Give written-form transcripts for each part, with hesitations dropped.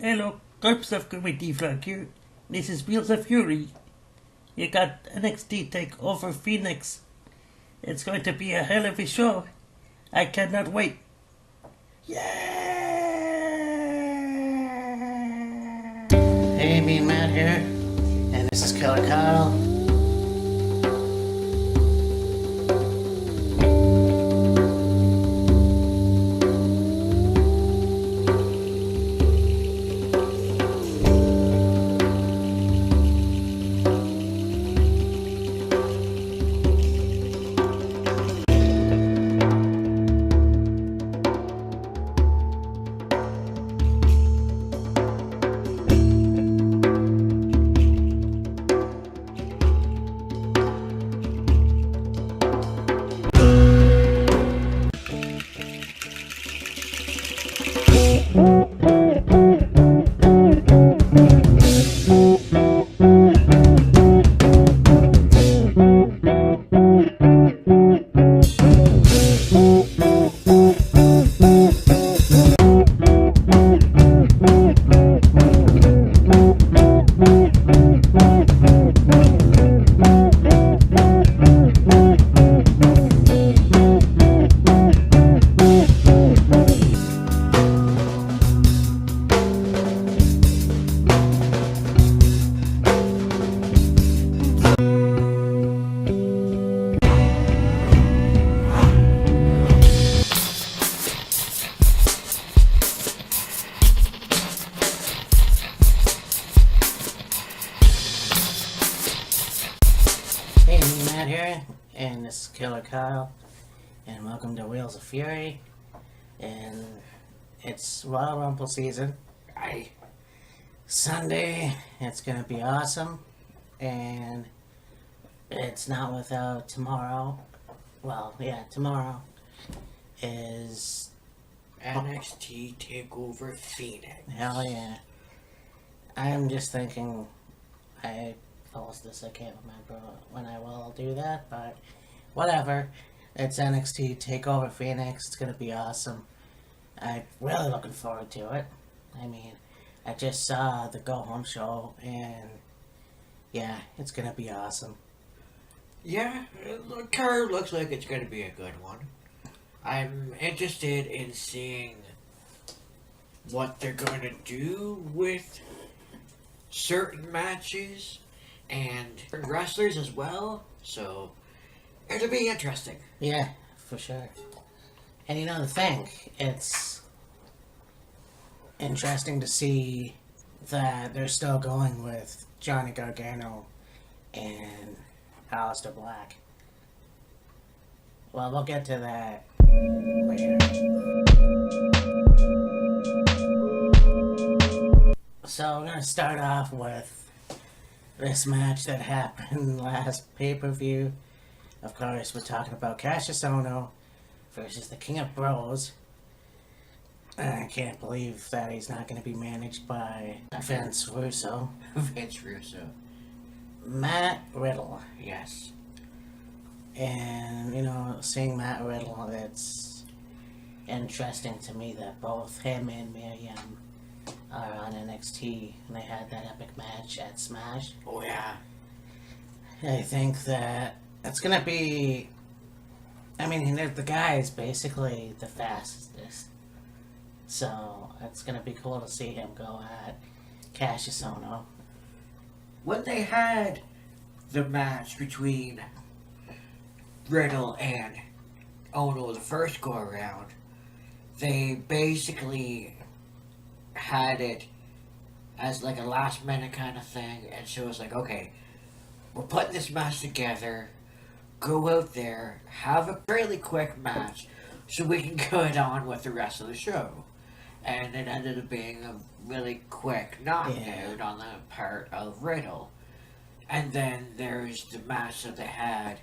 Hello, Corpse of Comedy Vlog here. This is Wheels of Fury. You got NXT Takeover PHENIOX. It's going to be a hell of a show. I cannot wait. Yeah! Hey, me Matt here, and this is Killer Kyle. Hey, me Matt here, and this is Killer Kyle, and welcome to Wheels of Fury, and it's Royal Rumble season. Sunday, it's gonna be awesome, and it's not without tomorrow. Well, yeah, tomorrow is NXT Takeover PHENIOX. hell yeah. I'm just thinking, I post this, I can't remember when I will do that, but whatever. It's NXT Takeover PHENIX. It's gonna be awesome. I'm really looking forward to it. I mean, I just saw the Go Home show, and yeah, it's gonna be awesome. Yeah, the card looks like it's going to be a good one. I'm interested in seeing what they're going to do with certain matches and wrestlers as well, so it'll be interesting. Yeah, for sure. And you know the thing, it's interesting to see that they're still going with Johnny Gargano and Alistair Black. Well, we'll get to that later. So we're gonna start off with this match that happened last pay-per-view. Of course, we're talking about Cassius versus the King of Bros. I can't believe that he's not going to be managed by Vince Russo. Vince Russo. Matt Riddle. Yes. And, you know, seeing Matt Riddle, it's interesting to me that both him and Miriam are on NXT, and they had that epic match at Smash. Oh, yeah. I think that it's gonna be. I mean, the guy is basically the fastest, so it's gonna be cool to see him go at Cassius. When they had the match between Riddle and Ono the first go around, they basically had it as like a last minute kind of thing, and so it was like, okay, we're putting this match together, go out there, have a fairly quick match so we can get on with the rest of the show. And it ended up being a really quick knockout on the part of Riddle. And then there's the match that they had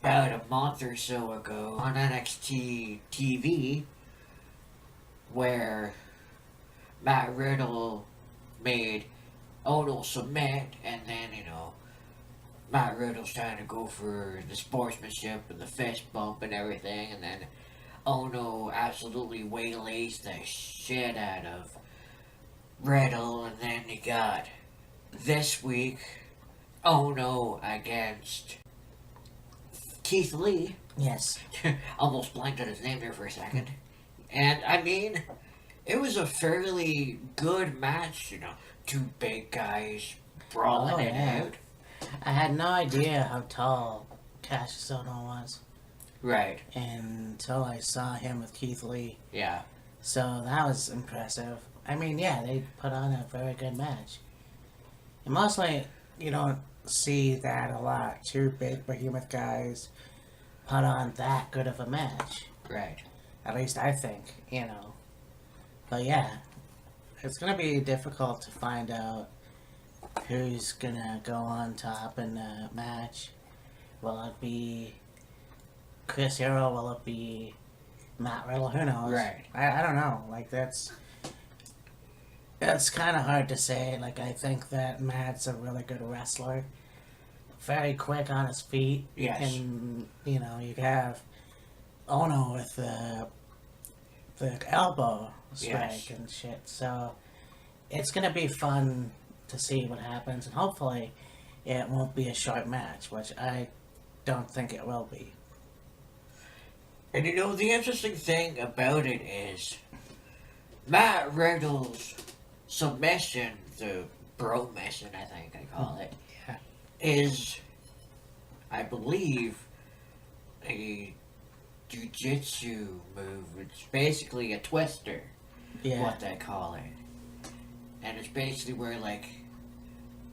about a month or so ago on NXT TV, where Matt Riddle made Ono submit, and then, you know, Matt Riddle's trying to go for the sportsmanship and the fist bump and everything, and then Ono absolutely waylays the shit out of Riddle, and then you got this week Ono against Keith Lee. Yes. Almost blanked on his name there for a second. And I mean, it was a fairly good match, you know. Two big guys brawling it out. I had no idea how tall Cassius Ono was. Right. Until I saw him with Keith Lee. Yeah. So that was impressive. I mean, yeah, they put on a very good match. And mostly, you don't see that a lot. Two big behemoth guys put on that good of a match. Right. At least I think, you know. But yeah, it's going to be difficult to find out who's going to go on top in the match. Will it be Chris Hero? Will it be Matt Riddle? Who knows? Right. I don't know. Like, that's kind of hard to say. Like, I think that Matt's a really good wrestler. Very quick on his feet. Yes. And, you know, you have Ono with the elbow strike and shit. So it's gonna be fun to see what happens, and hopefully it won't be a short match, which I don't think it will be. And you know, the interesting thing about it is Matt Riddle's submission, the bro mission, I think I call it, Yeah. is, I believe, a jiu-jitsu move. It's basically a twister, Yeah. what they call it. And it's basically where, like,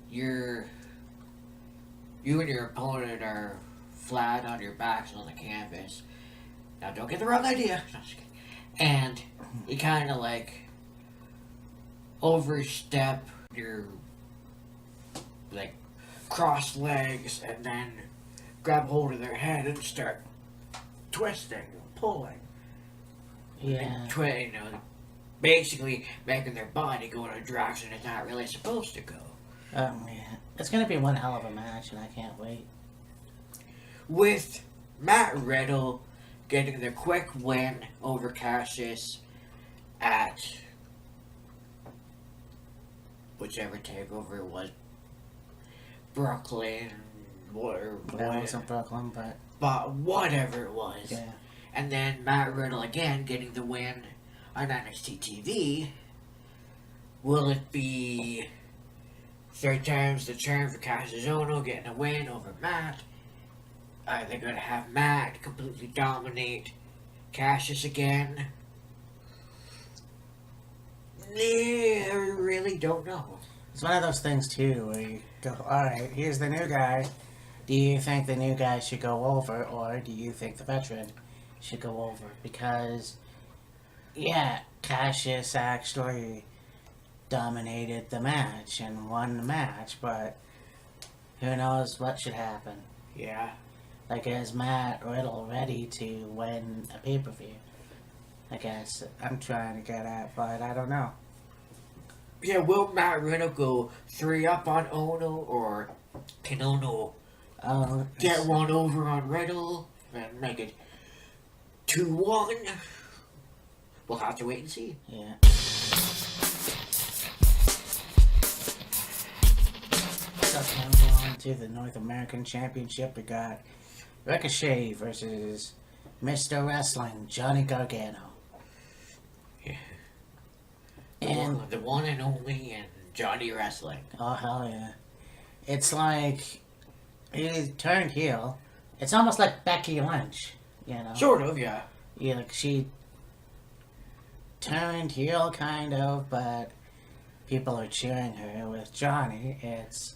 you and your opponent are flat on your backs on the canvas. Now, don't get the wrong idea. No, just kidding. And you kind of, like, overstep your, like, cross legs and then grab hold of their head and start twisting, pulling. Yeah. You know, basically making their body go in a direction it's not really supposed to go. Oh man, it's gonna be one hell of a match, and I can't wait. With Matt Riddle getting the quick win over Cassius at whichever takeover it was, Brooklyn, or That wasn't Brooklyn, but whatever it was. yeah. And then Matt Riddle again getting the win on NXT TV. Will it be third time's the charm for Cassius Ono getting a win over Matt? Are they going to have Matt completely dominate Cassius again? I really don't know. It's one of those things too where you go, alright, here's the new guy. Do you think the new guy should go over, or do you think the veteran should go over? Because, yeah, Cassius actually dominated the match and won the match, but who knows what should happen. Yeah. Like, is Matt Riddle ready to win a pay-per-view? I guess I'm trying to get at, but I don't know. Yeah, will Matt Riddle go 3-up on Ono, or can Ono get one over on Riddle and make it 2-1? We'll have to wait and see. Yeah. So now on to the North American Championship. We got Ricochet versus Mr. Wrestling, Johnny Gargano. Yeah. And The one and only in Johnny Wrestling. oh hell yeah. It's like he turned heel. It's almost like Becky Lynch, you know. Sort of, yeah. Yeah, like she turned heel kind of, but people are cheering her. With Johnny, it's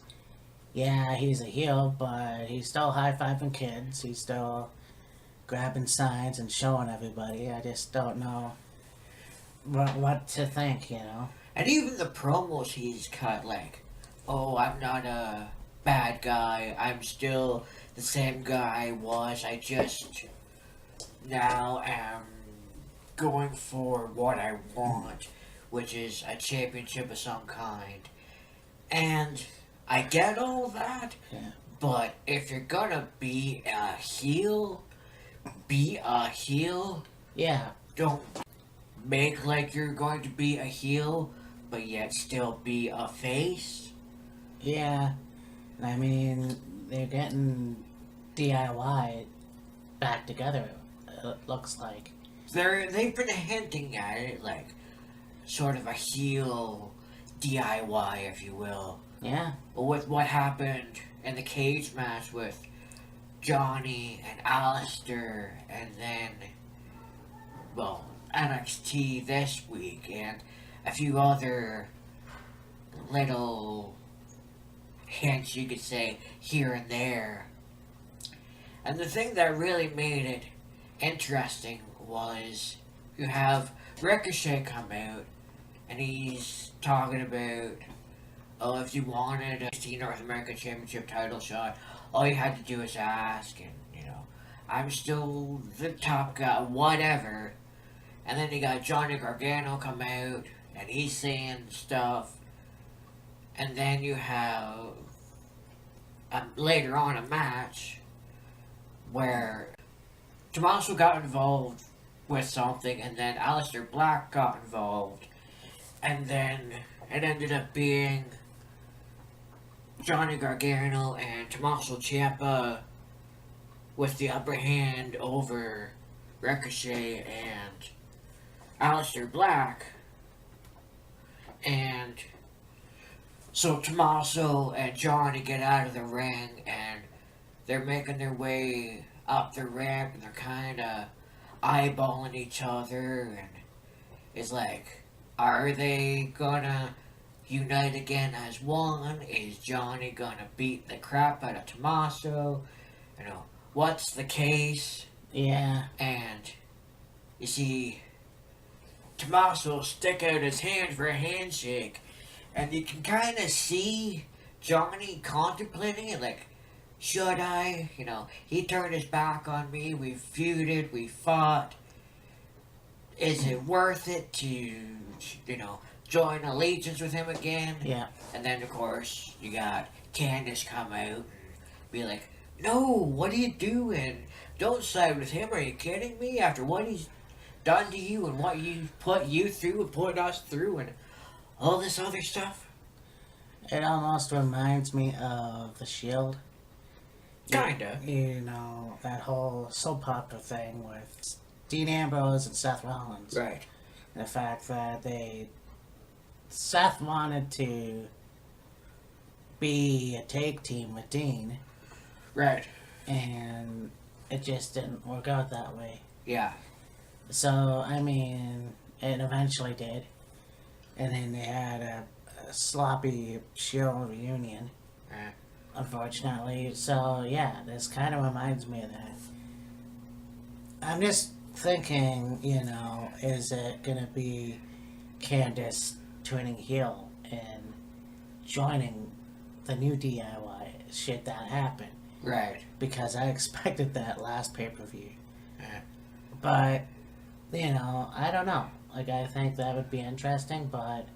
yeah, he's a heel, but he's still high-fiving kids. He's still grabbing signs and showing everybody. I just don't know what to think, you know. And even the promos he's cut, like, oh, I'm not a bad guy. I'm still the same guy I was. I just now am going for what I want, which is a championship of some kind. And I get all that, Yeah. but if you're gonna be a heel, be a heel. Yeah, Don't make like you're going to be a heel, but yet still be a face. Yeah, I mean, they're getting DIY back together, it looks like. They've been hinting at it, like sort of a heel DIY, if you will. Yeah. But with what happened in the cage match with Johnny and Alistair, and then, well, NXT this week, and a few other little hints, you could say, here and there. And the thing that really made it interesting was you have Ricochet come out, and he's talking about, oh, if you wanted a NXT North American Championship title shot, all you had to do is ask, and, I'm still the top guy, whatever. And then you got Johnny Gargano come out, and he's saying stuff. And then you have, later on, a match where Tommaso got involved with something, and then Alistair Black got involved. And then it ended up being Johnny Gargano and Tommaso Ciampa with the upper hand over Ricochet and Alistair Black. And so Tommaso and Johnny get out of the ring, and they're making their way up the ramp, and they're kind of eyeballing each other, and it's like, are they gonna unite again as one? Is Johnny gonna beat the crap out of Tommaso? What's the case? Yeah. And you see Tommaso stick out his hand for a handshake, and you can kind of see Johnny contemplating it, like, should I? He turned his back on me, we feuded, we fought. Is it worth it to, join allegiance with him again? Yeah. And then, of course, you got Candice come out and be like, no, what are you doing? Don't side with him, are you kidding me? After what he's done to you and what you put you through and put us through and all this other stuff? It almost reminds me of The Shield. Kinda. That whole soap opera thing with Dean Ambrose and Seth Rollins. Right. And the fact that Seth wanted to be a tag team with Dean. Right. And it just didn't work out that way. Yeah. So, I mean, it eventually did. And then they had a sloppy Shield reunion. Unfortunately. So, yeah, this kind of reminds me of that. I'm just thinking, is it going to be Candice turning heel and joining the new DIY shit that happened? Right. Because I expected that last pay-per-view. But, I don't know. Like, I think that would be interesting, but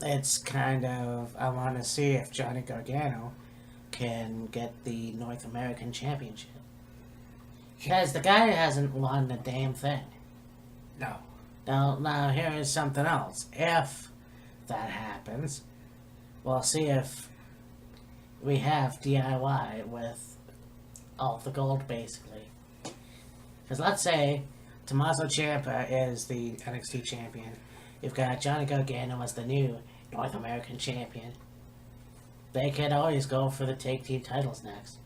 it's kind of, I want to see if Johnny Gargano can get the North American Championship. Because the guy hasn't won a damn thing. No. Now here is something else. If that happens, we'll see if we have DIY with all the gold, basically. Because let's say Tommaso Ciampa is the NXT champion. You've got Johnny Gargano as the new North American champion. They could always go for the tag team titles next.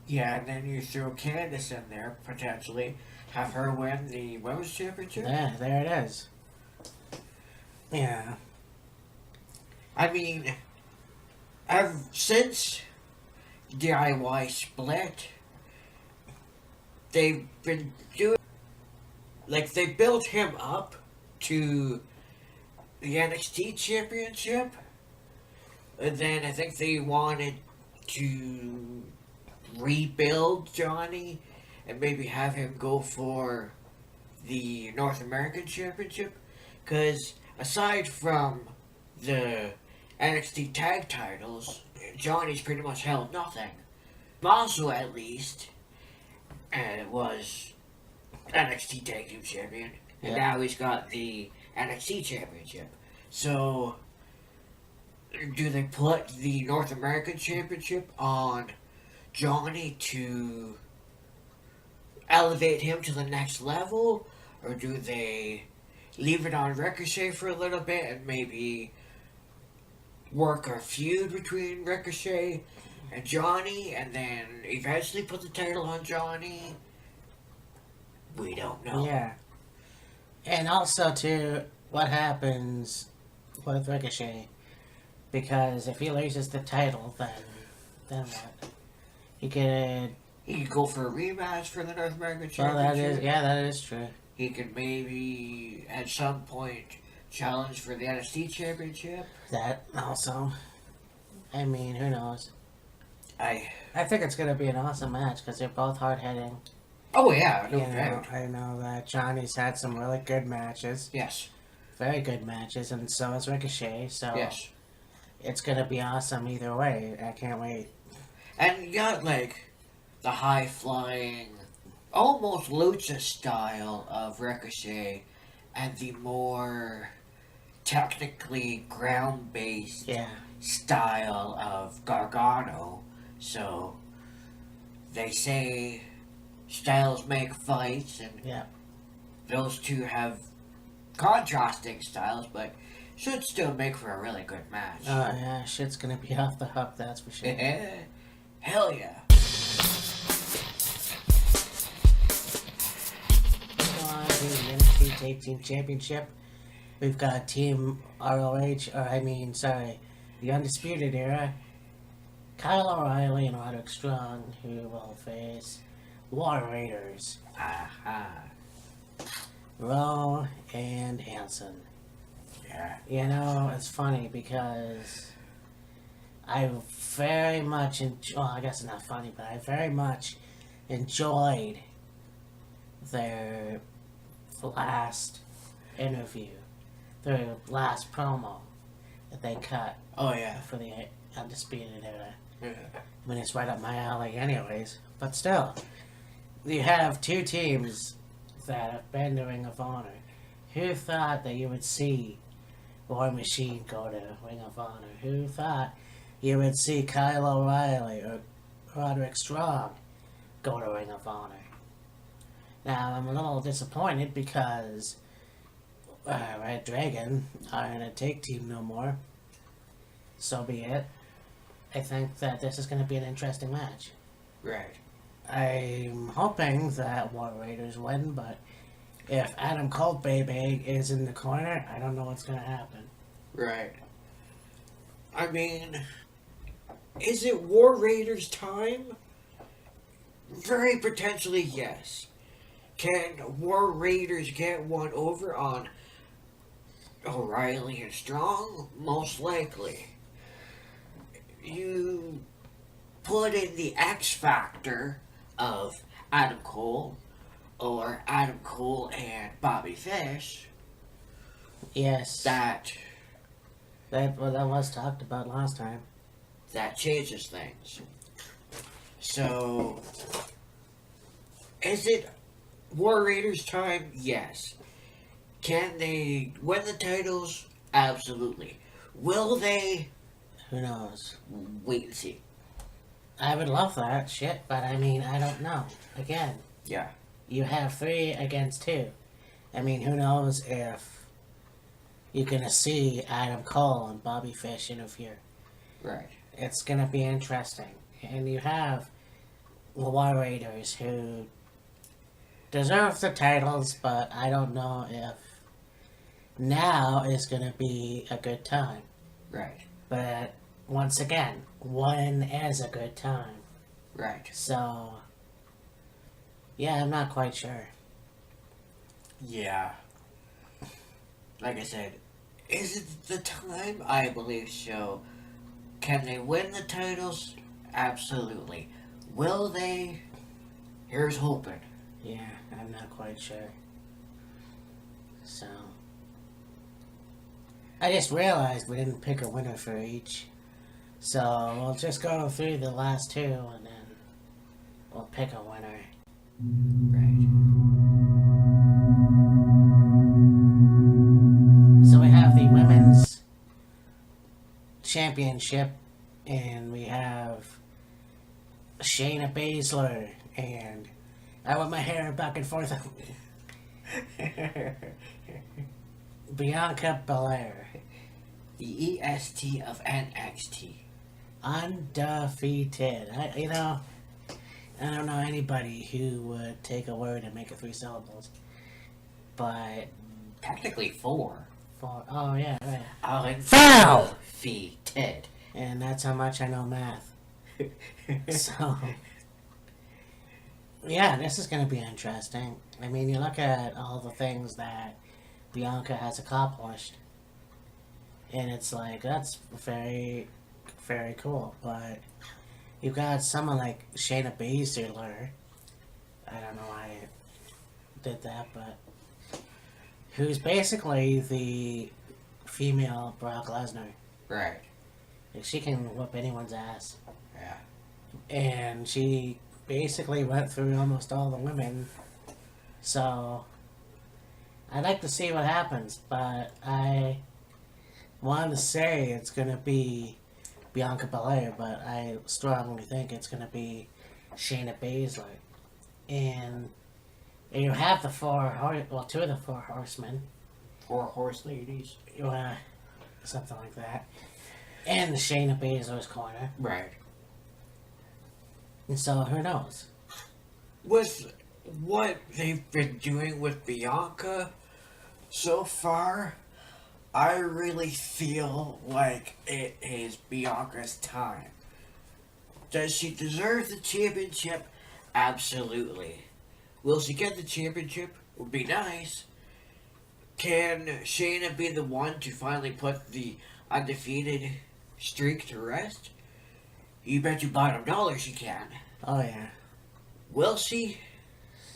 Yeah, and then you throw Candice in there, potentially. Have her win the Women's Championship. Yeah, there it is. Yeah. I mean, since DIY split, they've been doing, like, they built him up to the NXT Championship, and then I think they wanted to rebuild Johnny and maybe have him go for the North American Championship, because aside from the NXT tag titles, Johnny's pretty much held nothing. Tommaso, at least, was NXT Tag Team Champion, and now he's got the NXT Championship. So, do they put the North American Championship on Johnny to elevate him to the next level? Or do they leave it on Ricochet for a little bit and maybe work a feud between Ricochet and Johnny and then eventually put the title on Johnny? We don't know. Yeah. And also, too, what happens with Ricochet? Because if he loses the title, then what? He could... He could go for a rematch for the North American Well, Championship. that is true. He could maybe, at some point, challenge for the NXT Championship. That also. I mean, who knows? I think it's going to be an awesome match because they're both hard-hitting. Oh, yeah, no You know, doubt. I know that Johnny's had some really good matches. Yes. Very good matches, and so has Ricochet, so Yes. it's going to be awesome either way. I can't wait. And you got, like, the high-flying, almost lucha style of Ricochet and the more technically ground-based Yeah. style of Gargano. So, they say styles make fights, and Yeah. those two have contrasting styles, but should still make for a really good match. Oh, yeah, shit's going to be off the hook, that's for sure. Hell yeah. On to the NXT Tag Team Championship. We've got Team ROH, the Undisputed Era. Kyle O'Reilly and Roderick Strong, who will face War Raiders, Aha. Rowe and Hanson. Yeah. You know, it's funny because I very much I guess it's not funny, but I very much enjoyed their last interview, their last promo that they cut Oh, yeah. for the Undisputed Era. Yeah. I mean, it's right up my alley anyways, but still, you have two teams that have been to Ring of Honor. Who thought that you would see War Machine go to Ring of Honor? Who thought you would see Kyle O'Reilly or Roderick Strong go to Ring of Honor? Now, I'm a little disappointed because Red Dragon aren't a tag team no more. So be it. I think that this is going to be an interesting match. Right. I'm hoping that War Raiders win, but if Adam Cole Baby is in the corner, I don't know what's going to happen. Right. I mean, is it War Raiders time? Very potentially, yes. Can War Raiders get one over on O'Reilly and Strong? Most likely. You put in the X factor of Adam Cole or Adam Cole and Bobby Fish. Yes. That That was talked about last time. changes things. So, is it War Raiders time? Yes. Can they win the titles? Absolutely. Will they? Who knows? Wait and see. I would love that shit, but I mean, I don't know. Again, Yeah. you have 3 against 2. I mean, who knows if you're gonna see Adam Cole and Bobby Fish interfere. Right. It's gonna be interesting. And you have the War Raiders who deserve the titles, but I don't know if now is gonna be a good time. Right. But once again, when is a good time? Right. So, yeah, I'm not quite sure. Yeah. Like I said, is it the time? I believe so. Can they win the titles? Absolutely. Will they? Here's hoping. Yeah, I'm not quite sure. So, I just realized we didn't pick a winner for each. So, we'll just go through the last 2 and then we'll pick a winner. Right. So we have the women's championship, and we have Shayna Baszler, and I want my hair back and forth. Bianca Belair. The EST of NXT. Undefeated. I don't know anybody who would take a word and make it 3 syllables. But Technically 4. oh yeah, right. Undefeated. And that's how much I know math. So yeah, this is gonna be interesting. I mean, you look at all the things that Bianca has accomplished, and it's like, that's very, very cool. But you've got someone like Shayna Baszler. I don't know why I did that, but who's basically the female Brock Lesnar. Right. Like, she can whoop anyone's ass. Yeah. And she basically went through almost all the women. So I'd like to see what happens, but I want to say it's going to be Bianca Belair, but I strongly think it's going to be Shayna Baszler. And you have the 2 of the 4 horsemen. 4 horse ladies. Something like that. And the Shayna Baszler's corner. Right. And so, who knows? With what they've been doing with Bianca so far, I really feel like it is Bianca's time. Does she deserve the championship? Absolutely. Will she get the championship? Would be nice. Can Shayna be the one to finally put the undefeated streak to rest? You bet your bottom dollar she can. Oh, yeah. Will she?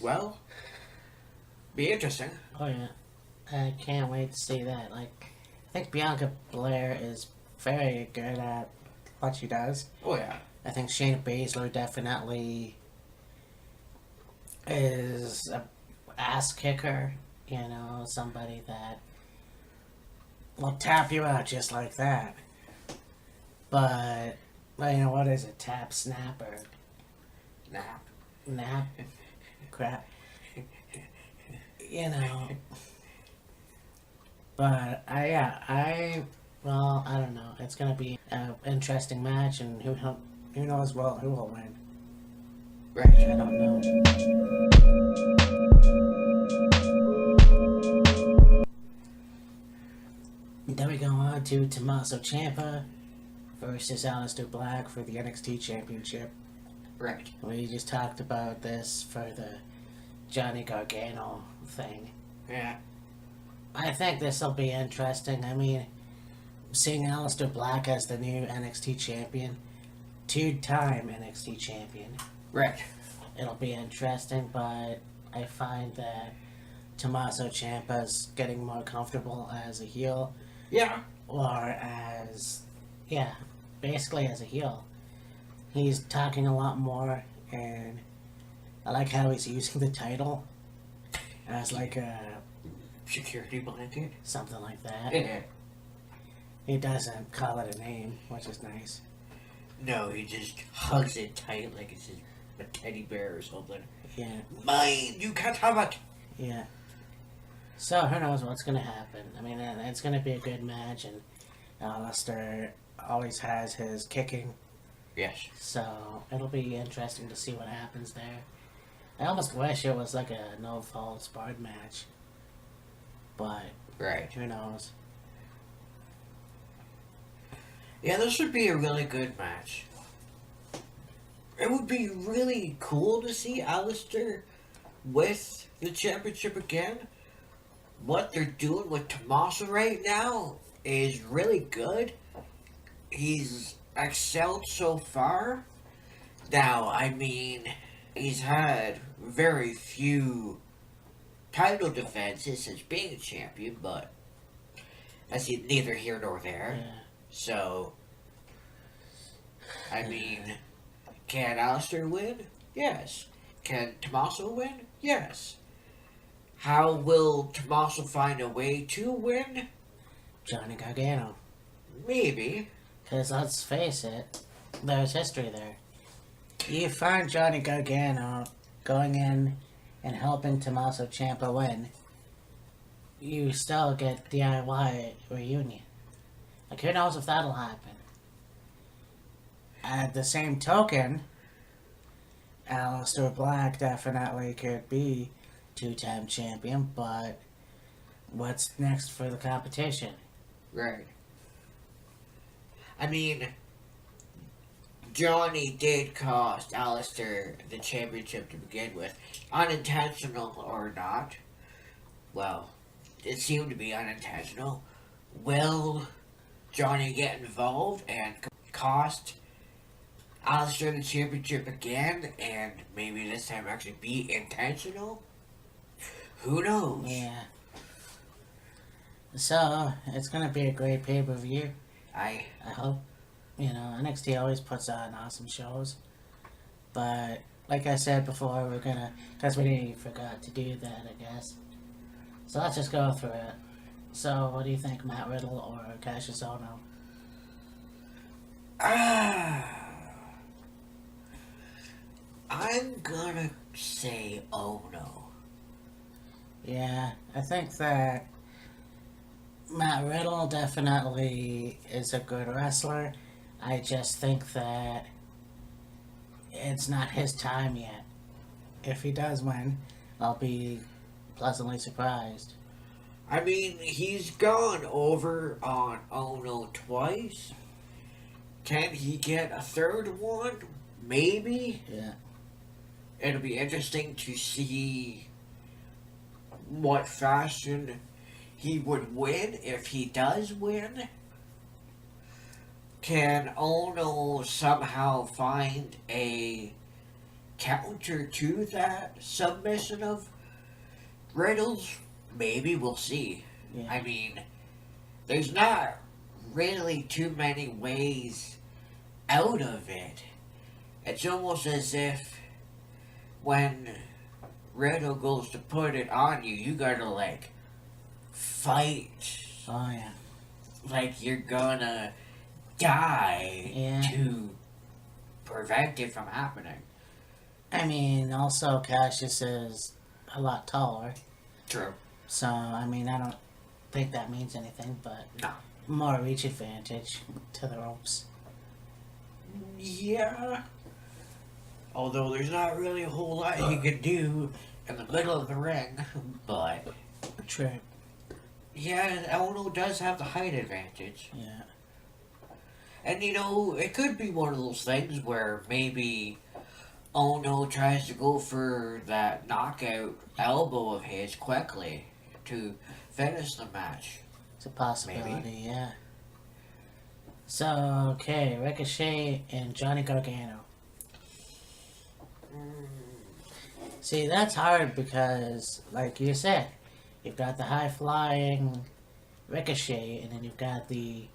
Well, be interesting. Oh, yeah. I can't wait to see that. Like, I think Bianca Belair is very good at what she does. Oh, yeah. I think Shayna Baszler definitely is a ass kicker. Somebody that will tap you out just like that. But, what is it? Tap, snap, or nap? Crap. But, I don't know. It's going to be an interesting match, and who knows who will win. Right. I don't know. Then we go on to Tommaso Ciampa versus Alistair Black for the NXT Championship. Right. We just talked about this for the Johnny Gargano thing. Yeah. I think this will be interesting. I mean, seeing Alistair Black as the new NXT champion, 2-time NXT champion. Right. It'll be interesting, but I find that Tommaso Ciampa's getting more comfortable as a heel. Yeah. Or basically as a heel. He's talking a lot more, and I like how he's using the title as like a Security blanket. something like that. Yeah. He doesn't call it a name, which is nice. No, he just hugs it tight like it's a teddy bear or something. Yeah, Mine! You can't have it! yeah. So who knows what's gonna happen? I mean, it's gonna be a good match, and Alistair always has his kicking. Yes. So it'll be interesting to see what happens there. I almost wish it was like a no faults barred match, but Right. who knows? Yeah, this would be a really good match. It would be really cool to see Alistair with the championship again. What they're doing with Tommaso right now is really good. He's excelled so far. Now, I mean, he's had very few title defenses since being a champion, but that's neither here nor there. Yeah. So, I mean, can Alistair win? Yes. Can Tommaso win? Yes. How will Tommaso find a way to win? Johnny Gargano. Maybe. Because let's face it, there's history there. You find Johnny Gargano going in and helping Tommaso Ciampa win, you still get DIY reunion. Like, who knows if that'll happen? At the same token, Alistair Black definitely could be two-time champion, but what's next for the competition? Right. I mean, Johnny did cost Alistair the championship to begin with. Unintentional or not, well, it seemed to be unintentional. Will Johnny get involved and cost Alistair the championship again, and maybe this time actually be intentional? Who knows? Yeah. So, it's going to be a great pay-per-view. I hope. You know, NXT always puts on awesome shows. But, like I said before, we're going to... Because we forgot to do that, I guess. So let's just go through it. So, what do you think, Matt Riddle or Cassius Ohno? I'm gonna say Ohno. Yeah, I think that Matt Riddle definitely is a good wrestler. I just think that it's not his time yet. If he does win, I'll be pleasantly surprised. I mean, he's gone over on Ohno twice. Can he get a third one? Maybe. Yeah. It'll be interesting to see what fashion he would win if he does win. Can Ohno somehow find a counter to that submission of Riddle's? Maybe, we'll see. Yeah. I mean, there's not really too many ways out of it. It's almost as if when Riddle goes to put it on you, you gotta, like, fight. Oh, yeah. Like you're gonna die Yeah. to prevent it from happening. I mean, also, Cassius is a lot taller. True. So, I mean, I don't think that means anything, but No. more reach advantage to the ropes. Yeah. Although there's not really a whole lot he can do in the middle of the ring, but True. yeah, Ono does have the height advantage. Yeah. And you know, it could be one of those things where maybe Ono tries to go for that knockout elbow of his quickly to finish the match. It's a possibility, Maybe. yeah. So, okay, Ricochet and Johnny Gargano. See, that's hard because, like you said, you've got the high-flying Ricochet, and then you've got the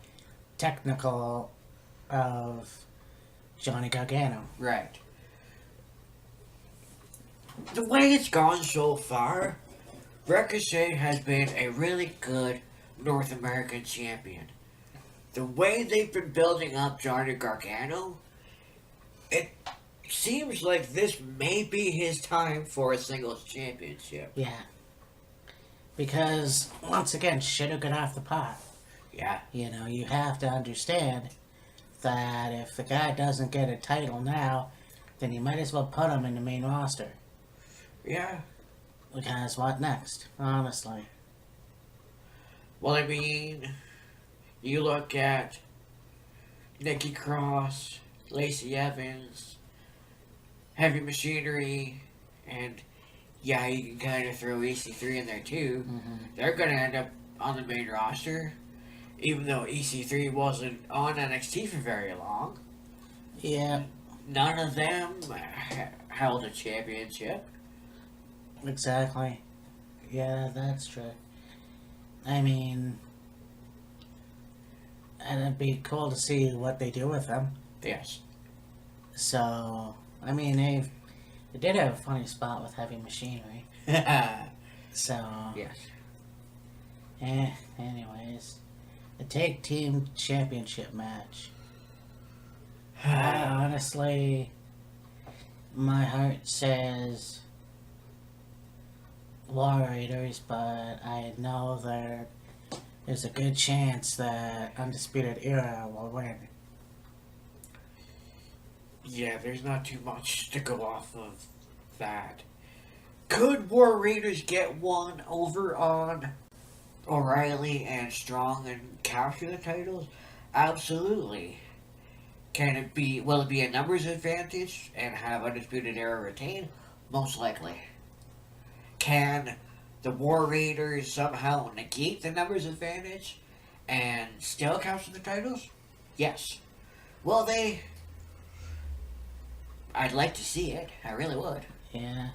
technical of Johnny Gargano. Right. The way it's gone so far, Ricochet has been a really good North American champion. The way they've been building up Johnny Gargano, it seems like this may be his time for a singles championship. Yeah. Because, once again, shit will get off the pot. Yeah. You know, you have to understand that if the guy doesn't get a title now, then you might as well put him in the main roster. Yeah. Because what next, honestly? Well, I mean, you look at Nikki Cross, Lacey Evans, Heavy Machinery, and yeah, you can kind of throw EC3 in there too. Mm-hmm. They're going to end up on the main roster, even though EC3 wasn't on NXT for very long. Yeah, None of them held a championship. exactly. Yeah, that's true. I mean, and it'd be cool to see what they do with them. Yes. So, I mean, they did have a funny spot with Heavy Machinery. Yes. So, anyways, the Tag Team Championship match. Honestly, my heart says War Raiders, but I know there's a good chance that Undisputed Era will win. Yeah, there's not too much to go off of that. Could War Raiders get one over on O'Reilly and Strong and capture the titles? Absolutely. Will it be a numbers advantage and have Undisputed Era retain? Most likely. Can the War Raiders somehow negate the numbers advantage and still capture the titles? Yes. Will they? I'd like to see it. I really would. Yeah,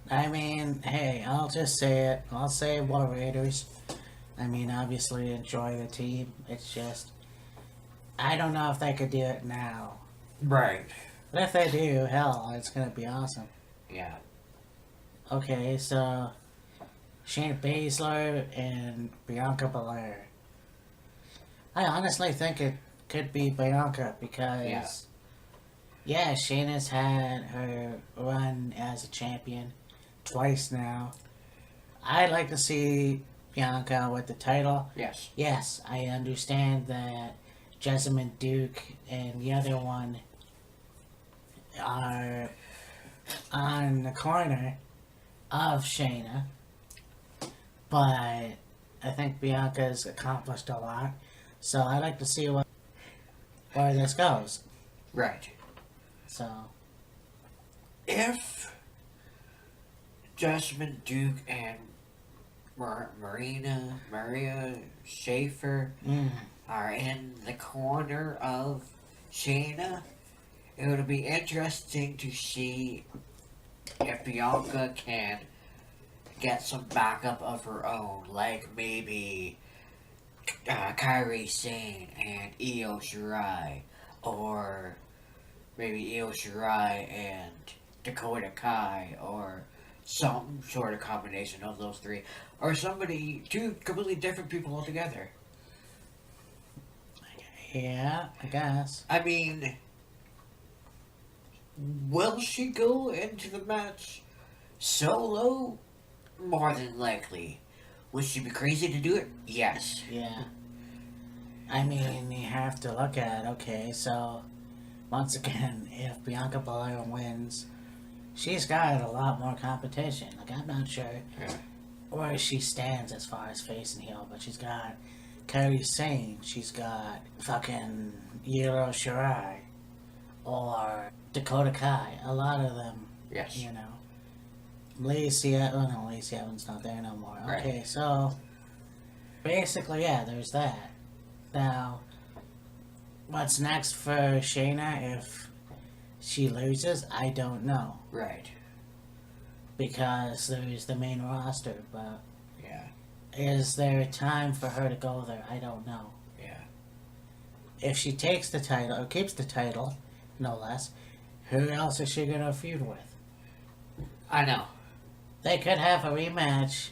hey, I'll just say it. I'll say War Raiders. I mean, obviously enjoy the team. It's just, I don't know if they could do it now. Right. But if they do, hell, it's gonna be awesome. Yeah. Okay, so Shayna Baszler and Bianca Belair. I honestly think it could be Bianca because, yeah, Shayna's had her run as a champion twice now. I'd like to see Bianca with the title. Yes. Yes, I understand that Jessamine Duke and the other one are on the corner of Shayna, but I think Bianca's accomplished a lot, so I'd like to see where this goes. Right. So, If Jessamine Duke and Maria Schaefer are in the corner of Shayna, it would be interesting to see if Bianca can get some backup of her own, like maybe Kairi Sane and Io Shirai, or maybe Io Shirai and Dakota Kai, or some sort of combination of those three, or two completely different people altogether. yeah, I guess. I mean, will she go into the match solo? More than likely. Would she be crazy to do it? Yes. Yeah. I mean, you have to look at, okay, so, once again, if Bianca Belair wins, she's got a lot more competition. Like, I'm not sure where she stands as far as face and heel, but she's got Kairi Sane, she's got fucking Io Shirai, or Dakota Kai, a lot of them, Yes. you know. Lacey Evans not there no more. Right. Okay, so, basically, yeah, there's that. Now, what's next for Shayna if she loses? I don't know. Right. Because there's the main roster, but Yeah. is there time for her to go there? I don't know. Yeah. If she takes the title, or keeps the title, no less, who else is she going to feud with? I know. They could have a rematch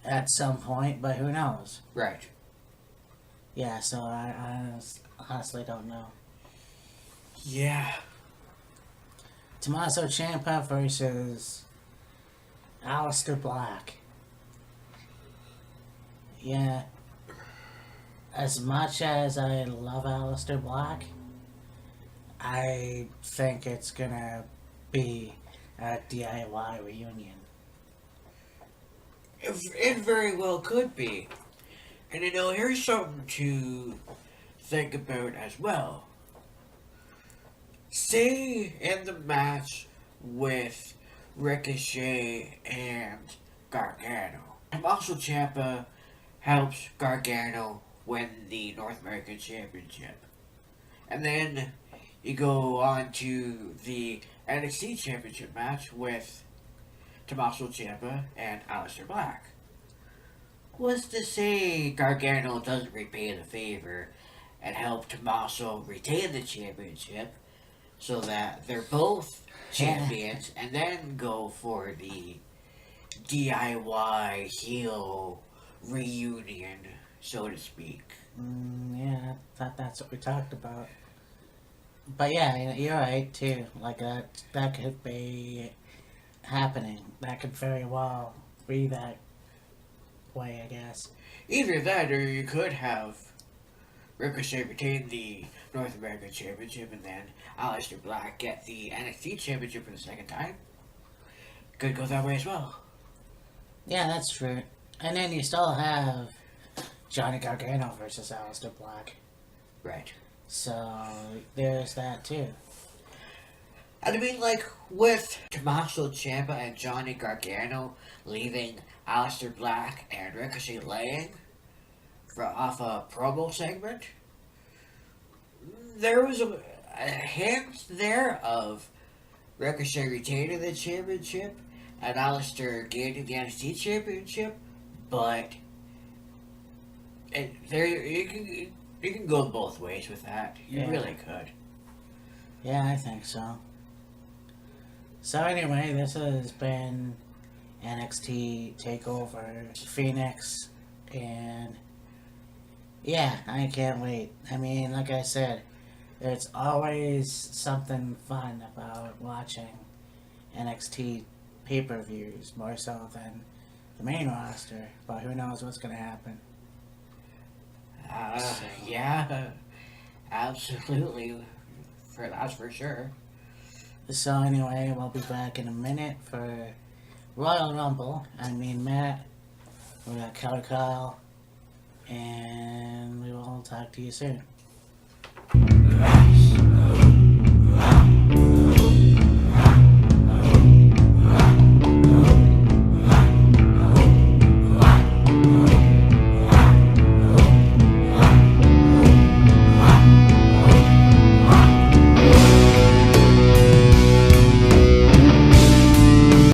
at some point, but who knows? Right. Yeah, so I honestly don't know. Yeah. Tommaso Ciampa versus Alistair Black. Yeah. As much as I love Alistair Black, I think it's gonna be a DIY reunion. It very well could be. And here's something to think about as well. Say in the match with Ricochet and Gargano, Tommaso Ciampa helps Gargano win the North American Championship. And then you go on to the NXT Championship match with Tommaso Ciampa and Alistair Black. What's to say Gargano doesn't repay the favor and help Tommaso retain the championship so that they're both champions and then go for the DIY heel reunion, so to speak. Yeah, I thought that's what we talked about. But yeah, you're right too. Like that could be happening. That could very well be that way, I guess. Either that, or you could have Ricochet retain the North American Championship, and then Alistair Black get the NXT Championship for the second time. Could go that way as well. Yeah, that's true. And then you still have Johnny Gargano versus Alistair Black. Right. So there's that too. And I mean, like, with Tommaso Ciampa and Johnny Gargano leaving Alistair Black and Ricochet laying off a promo segment, there was a hint there of Ricochet retaining the championship and Alistair gaining the NXT championship, but you can go both ways with that. You really could. Yeah, I think so. So anyway, this has been NXT Takeover Phoenix, and yeah, I can't wait. I mean, like I said, it's always something fun about watching NXT pay-per-views, more so than the main roster, but who knows what's going to happen. Yeah, absolutely. That's for sure. So anyway, we'll be back in a minute for Royal Rumble. I mean, Matt, we got Kyle, and we will talk to you soon.